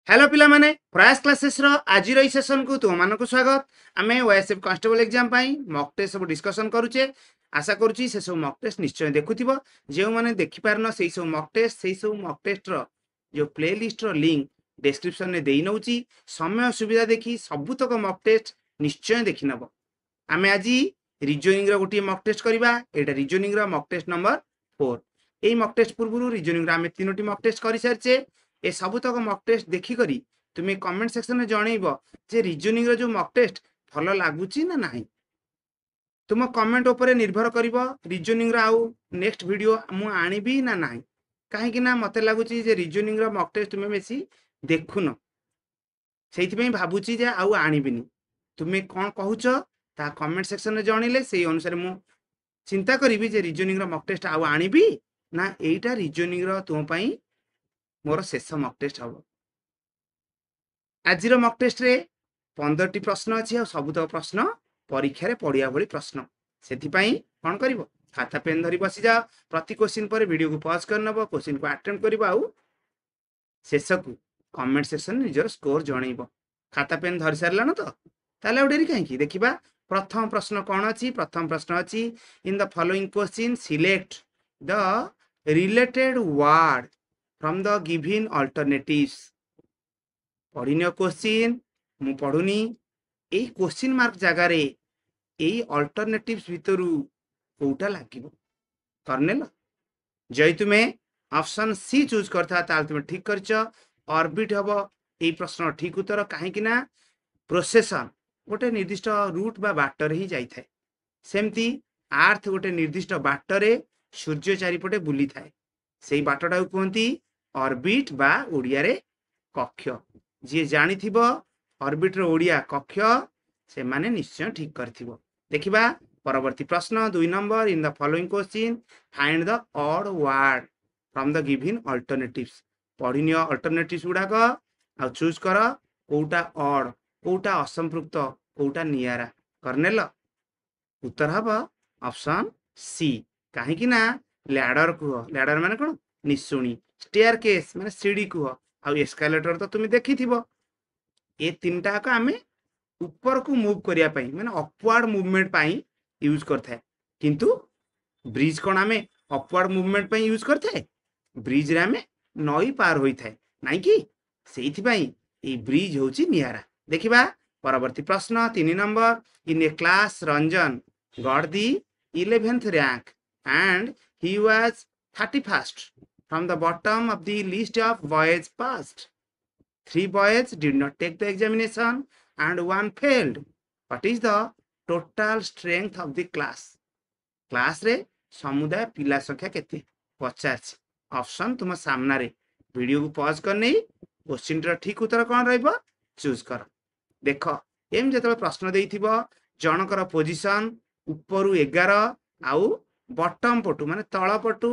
Hello पिला माने प्रयास क्लासेस रो आज रो सेशन को तुम मानक स्वागत। आमे ओएसएफ कांस्टेबल एग्जाम पाई मॉक टेस्ट सब डिस्कशन करूचे। आशा करूची से सब मॉक टेस्ट निश्चय देखुथिबो। जेउ माने देखि पारन सेई सब मॉक टेस्ट रो जो प्लेलिस्ट रो लिंक डिस्क्रिप्शन में देई नउची। समय सुविधा देखि सबुतक मॉक टेस्ट निश्चय देखि नबो। आमे आज रीजनिंग रो गोटी मॉक टेस्ट करबा। एटा रीजनिंग रो मॉक टेस्ट नंबर 4। एई मॉक टेस्ट पूर्वरु रीजनिंग रो आमे तीनोटी मॉक टेस्ट करि सारचे। ए सबुतक मॉक टेस्ट देखि करी तुम्हें कमेंट सेक्शन में जनइब जे रीजनिंग रो जो मॉक टेस्ट भलो लागुची ना नाही। तुम कमेंट ऊपर निर्भर करिवो रीजनिंग रो आउ नेक्स्ट वीडियो मु आनिबी ना नाही। काहे कि ना मते लागुची जे रीजनिंग रो मॉक टेस्ट तुम्हें बेसी देखुनो, सेइथि पई भाबुची जे आउ आनिबिनी। तुम्हें कोन कहूच ता कमेंट सेक्शन में जणिले सेई अनुसार मु चिंता करिवि जे रीजनिंग रो मॉक टेस्ट आउ आनिबी ना एइटा रीजनिंग रो तुम पई मोर शेष मॉक टेस्ट हम। आज मॉक टेस्ट रे 15 टी प्रश्न अच्छी और सबुतक प्रश्न परीक्षा रे पढ़िया भली प्रश्न। सेथिपाई कौन करिवो खाता पेन धरी बसी जा। प्रति क्वेश्चन पर वीडियो को पॉज कर नबो, क्वेश्चन को अटेम्प्ट करिवो आउ शेष को कमेंट सेक्शन निजर स्कोर जणैबो। खाता पेन धरि सारला न तो ताले आ डेरी काहे की देखिबा। प्रथम प्रश्न कौन अछि? प्रथम प्रश्न अछि in the following question select the related word from the given alternatives। पढ़िनियो क्वेश्चन मु पढ़ुनी एई क्वेश्चन मार्क जगह रे एई अल्टरनेटिव्स भितरु कोउटा लागिवो करनेल। जय तुमे ऑप्शन सी चूज करथा ताल तुमे ठीक करछ। ऑर्बिट हबो एई प्रश्न ठीक उत्तर। काहे कि ना प्रोसेसन गोटे निर्दिष्ट रूट बा बाटर ही जाई थाए। सेमती अर्थ गोटे निर्दिष्ट बाटरे सूर्य चारिपटे बुली थाए। सेई बाटटा कहंती ऑर्बिट बा ओडिया रे कक्ष। जी जानी थिबो ऑर्बिट रो ओडिया कक्ष से माने निश्चय ठीक करथिबो। देखिबा परवर्ती प्रश्न 2 number in the following question find the odd word from the given alternatives. पढ़िनियो अल्टरनेटिव्स गुडा को आ चूज कर कोउटा ऑड कोउटा असंपृक्त कोउटा नियारा करनेल। उत्तर हबो ऑप्शन सी। काहे कि ना लैडर को लैडर माने कोन निसुणी, स्टेयर केस माने सीढ़ी को आ एस्केलेटर तो तुम देखि थिबो। ए तीनटा को आमे ऊपर को मूव करिया पई माने अपवर्ड मूवमेंट पई यूज करथाय। किंतु ब्रिज कोन आमे अपवर्ड मूवमेंट पई यूज करथाय। ब्रिज रे आमे नई पार होई थाय नाइ कि सेइथि पई ए ब्रिज होची नियारा। देखिबा परवर्ती प्रश्न 3 number in A class Ranjan got the 11th rank and he was 31st from the bottom of the list of boys passed. 3 boys did not take the examination and 1 failed. What is the total strength of the class? Class रे समुदाय पिला संख्या केते 50। Option तुम सामना रे video को pause कर नहीं क्वेश्चन रो ठीक उत्तर कोन रहइबो चूज कर। देखो एम जेतबे प्रश्न देइथिबो जनकर पोजीशन ऊपरु 11 आउ बॉटम पटु माने तळ पटु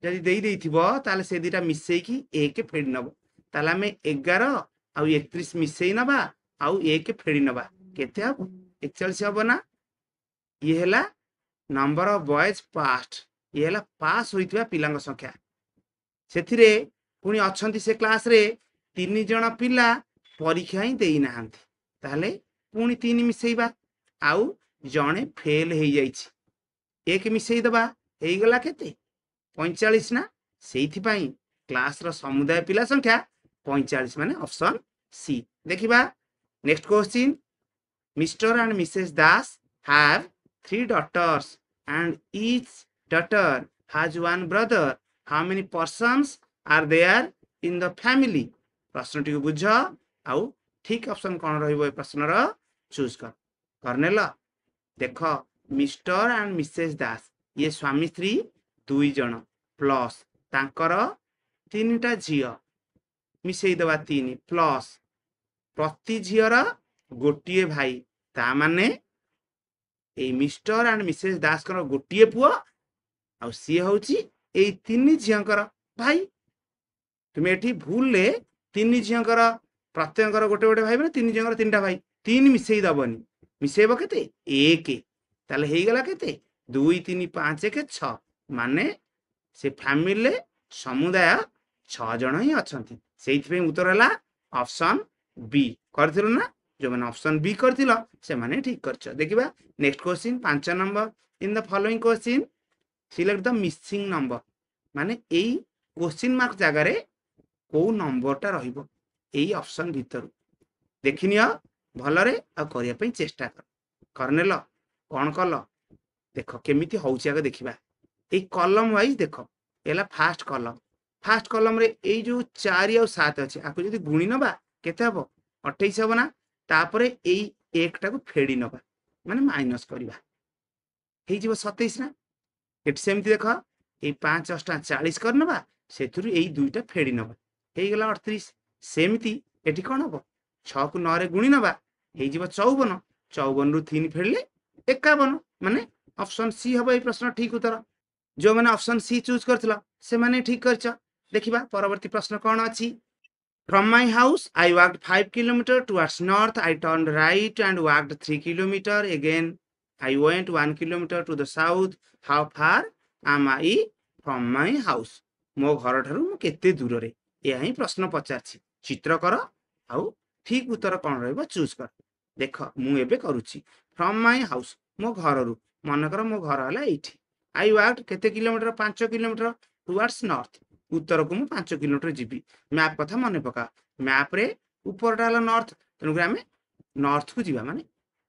जदि देई देइथिबो ताले से दिटा मिसई की एक फेडी नबो। ताले हमें 11 आउ 31 मिसई नबा आउ एक फेडी नबा केते हबो 41 हबो ना। ये हला नंबर ऑफ बॉयज पास्ट, ये हला पास होइथिबा पिलांग संख्या। सेथिरे पुनी अछंती से क्लास रे 3 जण पिला परीक्षा ही देई नाहंती ताले पुनी 3 मिसईबा आउ जणे फेल हेई जाईछि एक मिसई दबा हेई गला केते 45 ना। सेइथि पई क्लास रो समुदाय पिला संख्या 45 माने ऑप्शन सी। देखिबा next question mister and Mrs Das have 3 daughters and each daughter has 1 brother. How many persons are there in the family? प्रश्न टी बुझ आउ ठीक ऑप्शन कोन रहइबो ए प्रश्न रो चूज कर करनेल। देखो मिस्टर एंड मिसेस दास ये स्वामी स्त्री 2 जण प्लस तांकर 3टा झियो मिसई दबा 3 प्लस प्रति झियर गोटिए भाई ता माने ए मिस्टर एंड मिसेस दास कर गोटिए पुओ आ सी होची ए 3 झियंकर भाई। तुम एठी भूल ले 3 झियंकर प्रत्येककर गोटे गोटे भाई माने 3 झियंकर 3टा भाई 3 मिसई दबनी मिसेबो केते 1 ताले हेई गला केते 2 3 5 1 6 माने से फैमिली समुदाय 6 जण ही अछंती। सेइथि पे उत्तर हला ऑप्शन बी करथिलो ना जो मैंने ऑप्शन बी करथिलो से माने ठीक करछ देखिबा next question 5 number in the following question select the missing number माने एई क्वेश्चन मार्क जगह रे को नंबरटा रहिबो एई ऑप्शन भीतर देखिनियो भलरे आ करिया पई चेष्टा कर करनेल कोन कल देख केमिति होउछि आगे देखिबा ए कॉलम वाइज देख एला फास्ट कॉलम रे ए जो 4 और 7 अछि आकु जदी गुणी नबा केते हबो 28 हबो ना तापरे ए एक टाको फेडी नबा माने माइनस करबा हे जीव 27 ना एट सेमति देख ए 5 8 40 कर नबा सेथुरु ए दुईटा फेडी नबा हे गेला 38 सेमति एठी कोन हबो 6 को 9 रे गुणी नबा हे जीव 54 54 रु 3 फेडले 51 माने ऑप्शन सी हबो ए प्रश्न ठीक उत्तर जो मैंने ऑप्शन सी चूज करथिला से माने ठीक करछ देखिबा परवर्ती प्रश्न कोन अछि from my house I walked 5 kilometre towards north I turned right and walked 3 kilometre again I went 1 kilometre to the south how far am I from my house मो घर ठारू मु केते दूर रे एही प्रश्न पचारछि चित्र कर आउ ठीक उत्तर कोन रहबो चूज कर देख मु एबे करूछि फ्रॉम माय हाउस मो घर रु मन कर मो घर हला एठी आई वॉकड केते किलोमीटर 5 किलोमीटर टुवर्ड्स नॉर्थ उत्तर को मु 5 किलोमीटर जीबी मैप कथा मने पका मैप रे ऊपर डाला नॉर्थ तनु आमे नॉर्थ को जीवा माने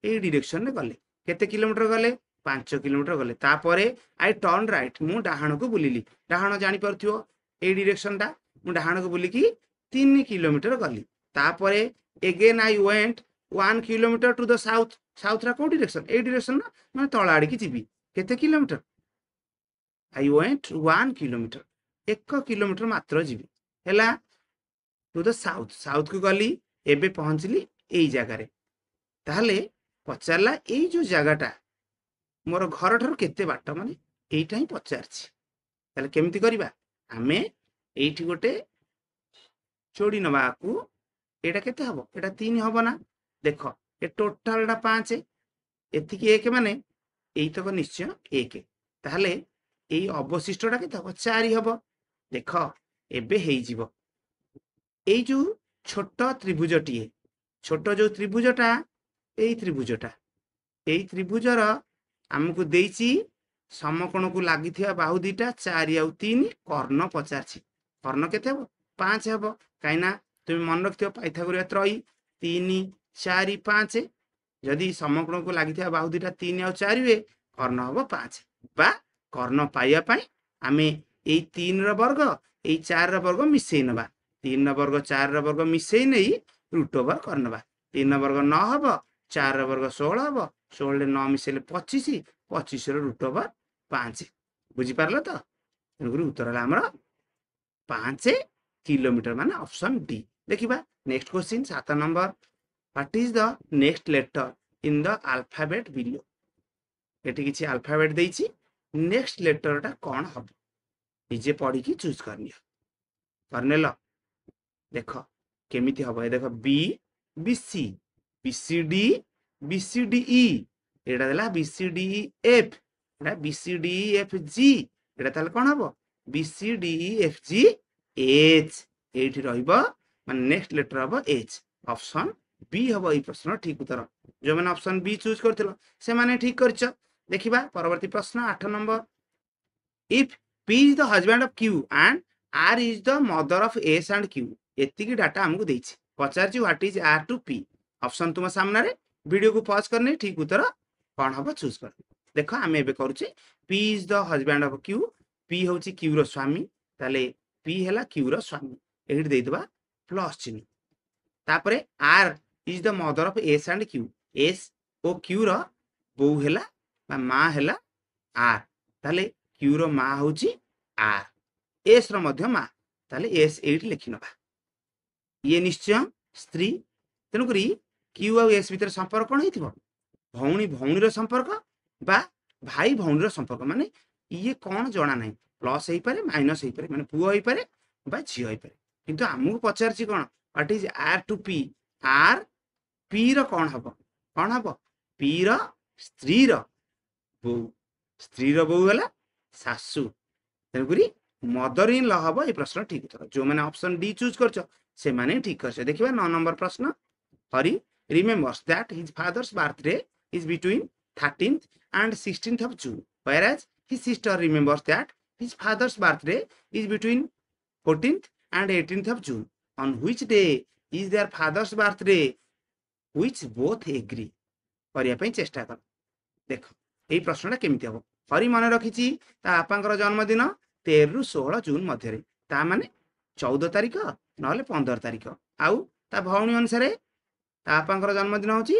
ए डायरेक्शन रे गले केते किलोमीटर गले 5 किलोमीटर गले तापरे आई टर्न राइट मु डाहाण को बुलिली डाहाण जानि परथियो ए डायरेक्शन टा मु डाहाण को बुली की 3 किलोमीटर गली तापरे again I went 1 kilometre to the south south रा को डायरेक्शन ए डायरेक्शन ना माने तळा आडी की जीबी केते kilometre I went 1 kilometre 1 kilometre मात्र जीवी हैला टू द साउथ साउथ को गली एबे पहुंचली एई जगह रे ताहले पचारला एई जो जगहटा मोर घर ठार केते बाट माने एईटा ही पचारछि ताले केमिति करिबा आमे एईठी गोटे चोडी नबाकू एटा केते हबो एटा 3 हबो ना देखो ए टोटल डा 5 एथि की 1 माने एई तक निश्चय 1 ताहले एई अवशिष्टटा केते हबो 4 हबो देख एबे हेई जीवो एई जो छोट त्रिभुजटी छोट जो त्रिभुजटा एई त्रिभुजर हमकु देइची समकोण को लागिथिया बाहु दीटा 4 और 3 कर्ण पचारछि कर्ण केते हबो 5 हबो काइना तुम मन रखथियो पाइथागोरिया त्रयी 3 4 5 जदि समकोण को लागिथिया बाहु दीटा 3 और 4 हुए कर्ण हबो 5 बा कर्ण पाइया पई आमे ए 3 र वर्ग ए 4 र वर्ग मिसई नबा 3 र वर्ग 4 र वर्ग मिसई नै रूट ओवर करनबा 3 र वर्ग 9 हबो 4 र वर्ग 16 हबो 16 ले 9 मिसेले 25 25 र रूट ओवर 5 बुझी पारलो तो एनुगुरु उत्तर ला हमर 5 किलोमीटर माने ऑप्शन डी देखिबा next question 7 number what is the next letter in the alphabet below A T किछि अल्फाबेट देइछि नेक्स्ट लेटर टा कोन हबो निजे पढ़ी की चूज करनियो करनेल देख केमिति हबो देख B B C B C D E एटा देला B C D E F एटा B C D E F G एटा ताल कोन हबो B C D E F G H एठी रहइबो माने नेक्स्ट लेटर हबो एच ऑप्शन बी हबो ई प्रश्न ठीक उत्तर जो माने ऑप्शन बी चूज करथिलो से माने ठीक करछ देखिबा परवर्ती प्रश्न 8 number if P is the husband of Q and R is the mother of S and Q एति की डाटा हमको देछि पचारछि what is R to P option तुम सामने रे वीडियो को पॉज करने ठीक उत्तर कोन हबो चूज कर देखो हम एबे करूछि P is the husband of Q P होछि Q रो स्वामी ताले P हैला Q रो स्वामी एहिड देइ दबा प्लस चिन्ह तापरे R is the mother of S and Q S O Q रो बो हैला बा मा हैला R ताले Q रो मा होची R S रो मध्य मा ताले S 8 लिखि नबा ये निश्चय स्त्री तनु करी Q और S भीतर संपर्क कोन हेतिबो भौणी भौणी रो संपर्क बा भाई भौणी रो संपर्क माने ये कोन जणा नै प्लस हेइ पारे माइनस हेइ पारे माने पुओ हेइ पारे बा झियो हेइ पारे किंतु हमहु पचारछि कोन what is R to P R P रो कोन हबो P रो स्त्री रो बो हला सासु तेनकुरी मदर इन लॉ हबो ए प्रश्न ठीक उत्तर जो माने ऑप्शन डी चूज करछ से माने ठीक करछे देखिबा 9 नंबर प्रश्न Hari remembers that his father's birthday is between 13th and 16th of June whereas his sister remembers that his father's birthday is between 14th and 18th of June on which day is their father's birthday which both agree करिया पई चेष्टा कर देख एई प्रश्नटा केमिति हबो हरि मन रखिछि ता बापांकर जन्मदिन 13 रु 16 जून मध्य रे ता माने 14 तारिख नहले 15 तारिख आउ ता भौणी अनुसार ता बापांकर जन्मदिन होछि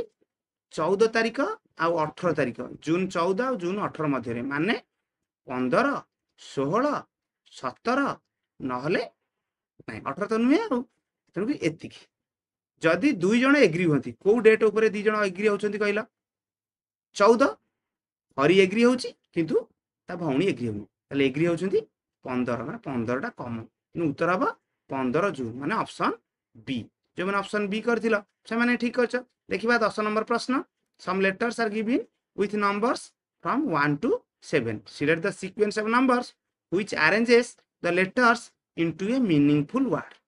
14 तारिख आउ 18 तारिख जून 14 आउ जून 18 मध्य रे माने 15 16 17 नहले नाही 18 तो नुहे आउ तेनु कि एतिकी जदि दुई जण एग्री होती को डेट ऊपर दी जण एग्री होचंती कहला 14 हरि एग्री होची किंतु ता भौणी एग्री होनी ताले एग्री होचंती 15 माने 15 टा कम नु उत्तर हबा 15 जून माने ऑप्शन बी जो माने ऑप्शन बी करथिलो से माने ठीक करछ देखिबा 10 नंबर प्रश्न some letters are given with numbers from 1 to 7 select the sequence of numbers which arranges the letters into a meaningful word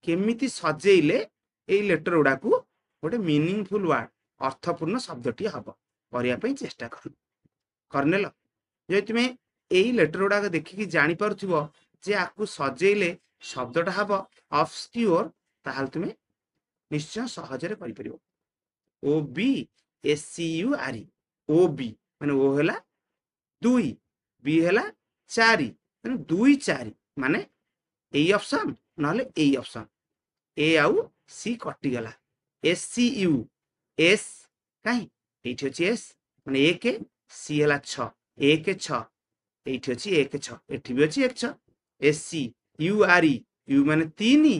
केमिति सजेइले एई लेटर उडा को गोटे मीनिंगफुल वर्ड अर्थपूर्ण शब्दटी हबो करिया पई चेष्टा कर करनेल जे तुमे एई लेटर उडा को देखि कि जानि परथिबो जे आकु सजेइले शब्दटा हबो ऑब्सक्यूर ताहाल तुमे निश्चय सहजरे करि परिबो O B S C U R E O B माने ओ हला 2 बी हला 4 माने 2 4 माने एई ऑप्शन नहले एई ऑप्शन ए आउ सी कटि गला एस सी यू एस काई एठी अछि एस माने 1 सी हला 6 1 6 एठी अछि 1 6 एठी भी अछि 1 6 S C U R E U माने 3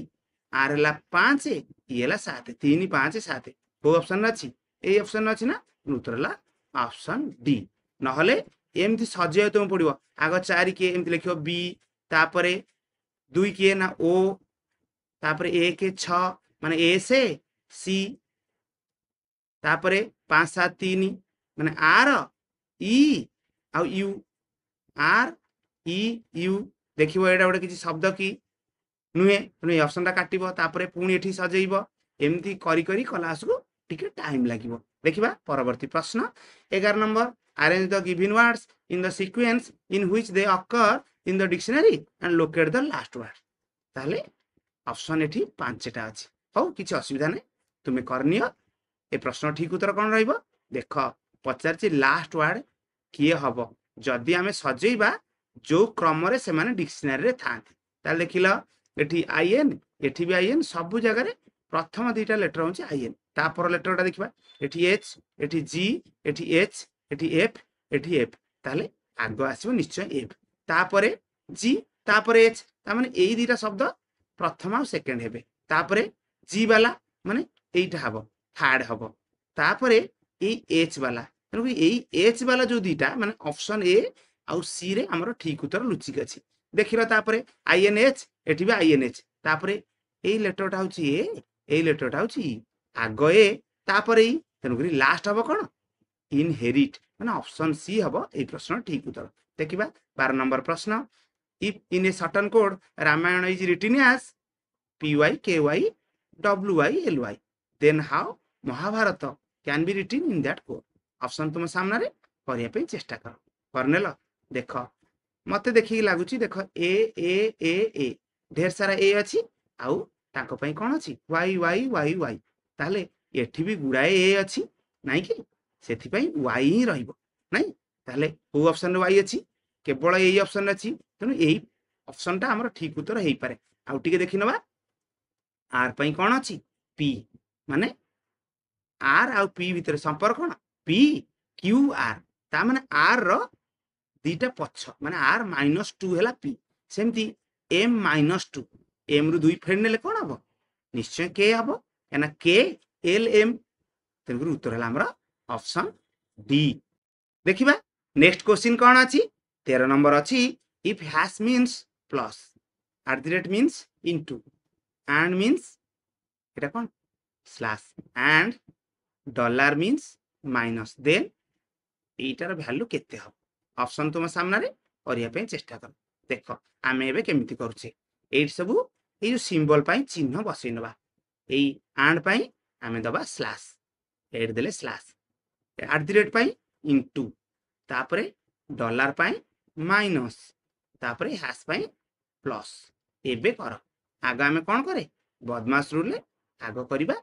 आर हला 5 ई हला 7 3 5 7 को ऑप्शन अछि ए ऑप्शन अछि ना उत्तर हला ऑप्शन डी नहले एमथि सजे तुम पडिबो आगो 4 के एमथि लिखियो बी तापरे 2 के ना ओ तापरे 1 6 माने ए से सी तापरे 5 7 3 माने R E A U R E U देखिबो एडा गोटे किछि शब्द की नुहे तने ऑप्शन ता काटिबो तापरे पुणी एठी सजेइबो एमती करी करी क्लास को टिके टाइम लागिबो देखिबा परवर्ती प्रश्न 11 number arrange the given words in the sequence in which they occur in the dictionary and locate the last word ताले ऑप्शन एठी 5टा अछि हो किछि असुविधा नै तुमे करनियो ए प्रश्न ठीक उत्तर कोन रहइबो देख पचारछि लास्ट वर्ड किए हबो जदि आमे सजेइबा जो क्रम रे से माने डिक्शनरी रे थांती ताले देखिलो एठी आईएन एठी भी आईएन सब जगह रे प्रथम दुईटा लेटर होछि आईएन तापर लेटरटा देखिबा एठी एच एठी जी एठी एच एठी एफ ताले आगो आसीबो निश्चय एफ तापरे जी तापरे एच ता माने एई दुईटा शब्द प्रथम आ सेकंड हेबे तापरे जी वाला माने एइटा हबो थर्ड हबो तापरे ए एच वाला तनु एई एच वाला जो दुईटा माने ऑप्शन ए आ सी रे हमरो ठीक उत्तर लुचिक अछि देखिलो तापरे आईएनएच एठी भी आईएनएच तापरे एई लेटरटा होछि एई लेटरटा होछि आगो ए तापरे ई तनु लास्ट हबो कोन इनहेरिट माने ऑप्शन सी हबो एई प्रश्न ठीक उत्तर देखिबा 12 नंबर प्रश्न if in a certain code Ramayana is written as PYKY WYLY then how Mahabharata can be written in that code option तुम सामने रे करिया पे चेष्टा कर करनेल देख मते देखि लागुची देख ए ए ए ए ढेर सारा ए अछि आउ ताको पई कोन अछि वाई वाई वाई वाई ताले एठी भी गुडाए ए अछि नाही कि सेथि पई वाई ही रहइबो नाही ताले को ऑप्शन रे वाई अछि केवल एई ऑप्शन अछि तेनु एई ऑप्शन ता हमर ठीक उत्तर हेई पारे आउ टिके देखि नबा आर पई कोन अछि पी माने आर आउ पी भीतर संपर्क कोन पी क्यू आर ता माने आर रो दीटा पछ माने आर -2 हैला पी सेमती एम -2 एम रु 2 फेड नेले कोन हबो निश्चय के हबो एना के एल एम तेनु उत्तर हैला हमर ऑप्शन डी देखिबा नेक्स्ट क्वेश्चन कोन अछि 13 नंबर अछि if hash means plus @ means into and means eta kon slash and dollar means minus then एटार वैल्यू केते हो ऑप्शन तुम सामने रे करिया पे चेष्टा कर देखो आमे एबे केमिति करूचे एट सब এই যে সিম্বল পাই চিহ্ন বসেই নবা এই and পাই ଆମେ ଦବା ସ୍ଲାସ୍ ଏଡ୍ ଦେଲେ ସ୍ଲାସ୍ ଆଟ୍ ଦି ରେଟ୍ ପାଇଁ ଇଣ୍ଟୁ ତାପରେ ଡଲାର ପାଇଁ ମାଇନସ୍ ତାପରେ ହ୍ୟାଶ୍ ପାଇଁ ପ୍ଲସ୍ ଏବେ କର ଆଗ ଆମେ କ'ଣ କରେ ବଦମାସ ରୁଲରେ ଆଗ କରିବା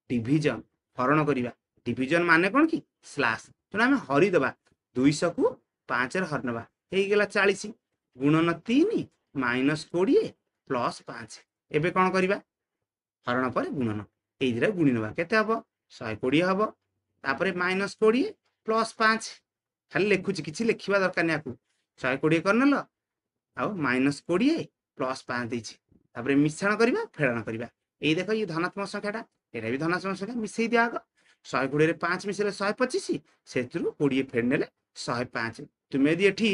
ଡିଭିଜନ ହରଣ କରିବା ଡିଭିଜନ ମାନେ କ'ଣ କି ସ୍ଲାସ୍ ତେଣୁ ଆମେ ହରିଦେବା 200କୁ 5ରେ ହରି ନେବା ହେଇଗଲା 40 ଗୁଣନ 3 ମାଇନସ୍ 20 ପ୍ଲସ୍ 5 ଏବେ କ'ଣ କରିବା ହରଣ ପରେ ଗୁଣନ ଏଇ ଦିଟା ଗୁଣି ନେବା କେତେ ହବ 120 ହବ ତାପରେ ମାଇନସ୍ 20 ପ୍ଲସ୍ 5 ଖାଲି ଲେଖୁଛି କିଛି ଲେଖିବା ଦରକାର ନାହିଁ ଆକୁ 120 କରିନେଲ ଆଉ ମାଇନସ୍ 20 ପ୍ଲସ୍ 5 ଦେଇଛି ତାପରେ ମିଶ୍ରଣ କରିବା ଫେଡ଼ାଣ କରିବା ଏଇ ଦେଖ ଇଏ ଧନାତ୍ମକ ସଂଖ୍ୟାଟା ଏଇଟା ବି ଧନାତ୍ମକ ସଂଖ୍ୟା ମିଶେଇ ଦିଆ ଆଗ 120ରେ 5 ମିଶେଇଲେ 125 ସେଥିରୁ 20 ଫେଡ଼ ନେଲେ 105 ତୁମେ ଯଦି ଏଠି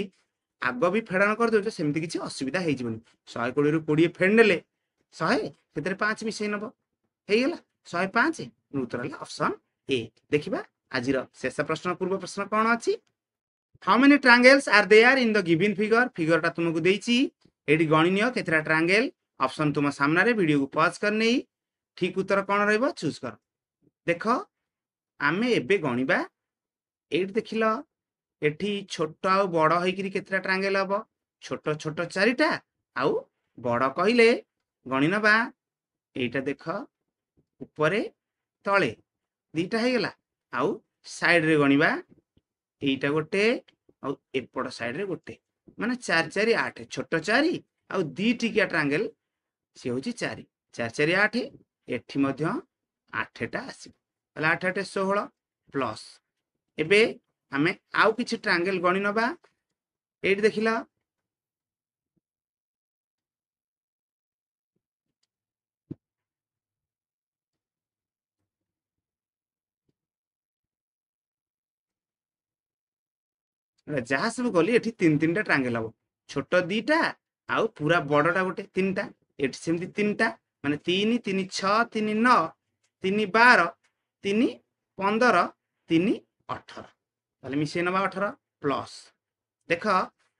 ଆଗ ବି ଫେଡ଼ାଣ କରିଦେଉଛ ସେମିତି କିଛି ଅସୁବିଧା ହେଇଯିବନି 120ରୁ 20 ଫେଡ଼ ନେଲେ 100 ସେଥିରେ 5 ମିଶେଇ ନେବ ହେଇଗଲା 105 ଉତ୍ତର ହେଲା ଅପସନ୍ ଏ ଦେଖିବା ଆଜିର ଶେଷ ପ୍ରଶ୍ନ ପୂର୍ବ ପ୍ରଶ୍ନ କ'ଣ ଅଛି how many triangles are there in the given figure ଫିଗରଟା ତୁମକୁ ଦେଇଛି ଏଠି ଗଣି ନିଅ କେତେଟା ଟ୍ରାଙ୍ଗେଲ ଅପସନ୍ ତୁମ ସାମ୍ନାରେ ଭିଡ଼ିଓକୁ ପଜ୍ କରି ନେଇ ଠିକ୍ ଉତ୍ତର କ'ଣ ରହିବ ଚୁଜ୍ କର ଦେଖ ଆମେ ଏବେ ଗଣିବା ଏଇଠି ଦେଖିଲ ଏଠି ଛୋଟ ଆଉ ବଡ଼ ହେଇକିରି କେତେଟା ଟ୍ରାଙ୍ଗେଲ ହବ ଛୋଟ ଛୋଟ 4ଟା ଆଉ ବଡ଼ କହିଲେ ଗଣି ନେବା এইটা দেখ উপরে তলে 2টা ହେଇଗଲା ଆଉ ସାଇଡରେ ଗଣିବା এইটা ଗୋଟେ ଆଉ ଏପଟ ସାଇଡରେ ଗୋଟେ ମାନେ 4 4 8 ଛୋଟ 4 ଆଉ 2 ଟିକିଆ ଟ୍ରାଙ୍ଗେଲ ସେ ହେଉଛି 4 4 4 8 ଏଠି ମଧ୍ୟ 8ଟା ଆସିବ ତାହେଲେ 8 8 16 ପ୍ଲସ୍ ଏବେ ଆମେ ଆଉ କିଛି ଟ୍ରାଙ୍ଗେଲ ଗଣି ନେବା ଏଇଠି ଦେଖିଲା ଯାହା ସବୁ ଗଲି ଏଠି 3ଟା ଟ୍ରାଙ୍ଗେଲ ହବ ଛୋଟ 2ଟା ଆଉ ପୁରା ବଡଟା ଗୋଟେ 3ଟା ଏଠି ସେମିତି 3ଟା ମାନେ 3 3 6 3 9 3 12 3 15 3 18 ତାହେଲେ ମିଶେଇ ନେବା 18 ପ୍ଲସ୍ ଦେଖ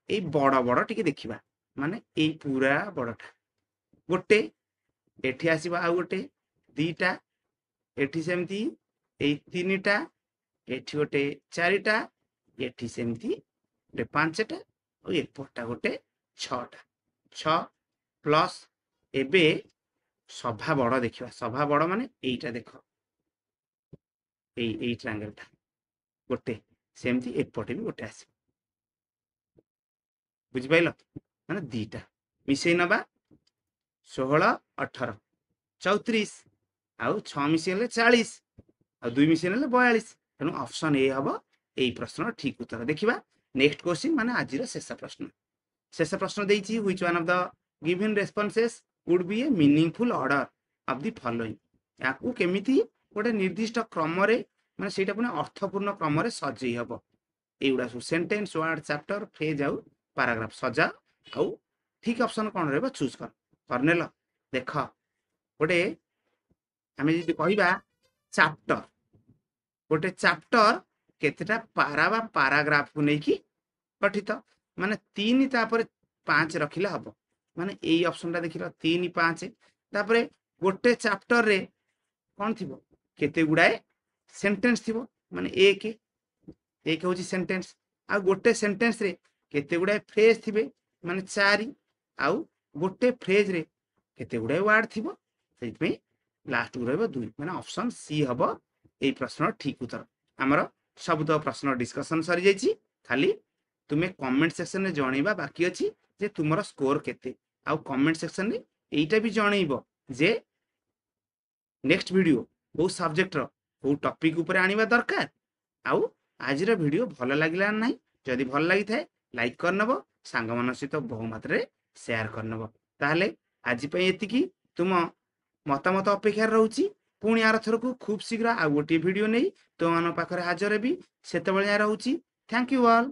ଏଇ ବଡ ବଡ ଟିକେ ଦେଖିବା ମାନେ ଏଇ ପୁରା ବଡଟା ଗୋଟେ ଏଠି ଆସିବ ଆଉ ଗୋଟେ 2ଟା ଏଠି ସେମିତି ଏଇ 3ଟା ଏଠି ଗୋଟେ 4ଟା ଏଠି ସେମିତି ଗୋଟେ 5ଟା ଆଉ ଏପଟଟା ଗୋଟେ 6ଟା 6 ପ୍ଲସ୍ ଏବେ ସଭା ବଡ଼ ଦେଖିବା ସଭା ବଡ଼ ମାନେ ଏଇଟା ଦେଖ ଏଇ ଟ୍ରାଙ୍ଗେଲଟା ଗୋଟେ ସେମିତି ଏପଟେ ବି ଗୋଟେ ଆସିବ ବୁଝିପାରିଲ ମାନେ 2ଟା ମିଶେଇ ନେବା 16 18 34 ଆଉ 6 ମିଶେଇଲେ 40 ଆଉ 2 ମିଶେଇ ନେଲେ 42 ତେଣୁ ଅପସନ୍ ଏ ହବ এই প্রশ্নর ঠিক উত্তর দেখিবা নেক্সট কোশ্চিন মানে আজির শেষ প্রশ্ন দেইছি which one of the given responses would be a meaningful order of the following ইয়াকু কেমিতি গোটে নির্দিষ্ট ক্রমরে মানে সেইটা পুনি অর্থপূর্ণ ক্রমরে সজেই হব এইগুলা সব সেন্টেন্স ওয়ার্ড চ্যাপ্টর ফ্রেজ আউ প্যারাগ্রাফ সজা আউ ঠিক অপশন কোন রহব চুজ কর করনেল দেখ গোটে আমি যদি কহিবা চ্যাপ্টর গোটে চ্যাপ্টর केतेटा पारा बा पाराग्राफ को लेकिन गठित माने 3 तापर 5 रखिले हबो माने एई ऑप्शन टा देखिलो 3 5 तापर गोटे चैप्टर रे कोन थिबो केते गुडाए सेंटेंस थिबो माने एक होची सेंटेंस आ गोटे सेंटेंस रे केते गुडाए फ्रेज थिबे माने 4 आ गोटे फ्रेज रे केते गुडाए वर्ड थिबो सेति पे लास्ट गु रहबो 2 माने ऑप्शन सी हबो एई प्रश्न ठीक उत्तर हमरो सब तो प्रश्न डिस्कशन सरी जाइए खाली तुम्हें कमेंट सेक्शन में जनइबा बाकी अच्छी जे तुमर स्कोर केते आउ कमेंट सेक्शन में एटा भी जनइब जे नेक्स्ट वीडियो को सब्जेक्ट रो को टॉपिक ऊपर आनिबा दरकार आउ आजिर वीडियो भल लागिला नाही जदि भल लागि थाए लाइक करनबो सांग मन सहित बहु मात्रा शेयर करनबो ताहले आज पई एतिकी तुम मतामत अपेक्षा रहउची पुणी आर थरकू खूब शीघ्र आ गोटे वीडियो नहीं तो मान पाखरे हाजर भी सेतबेले रहउची थैंक यू ऑल।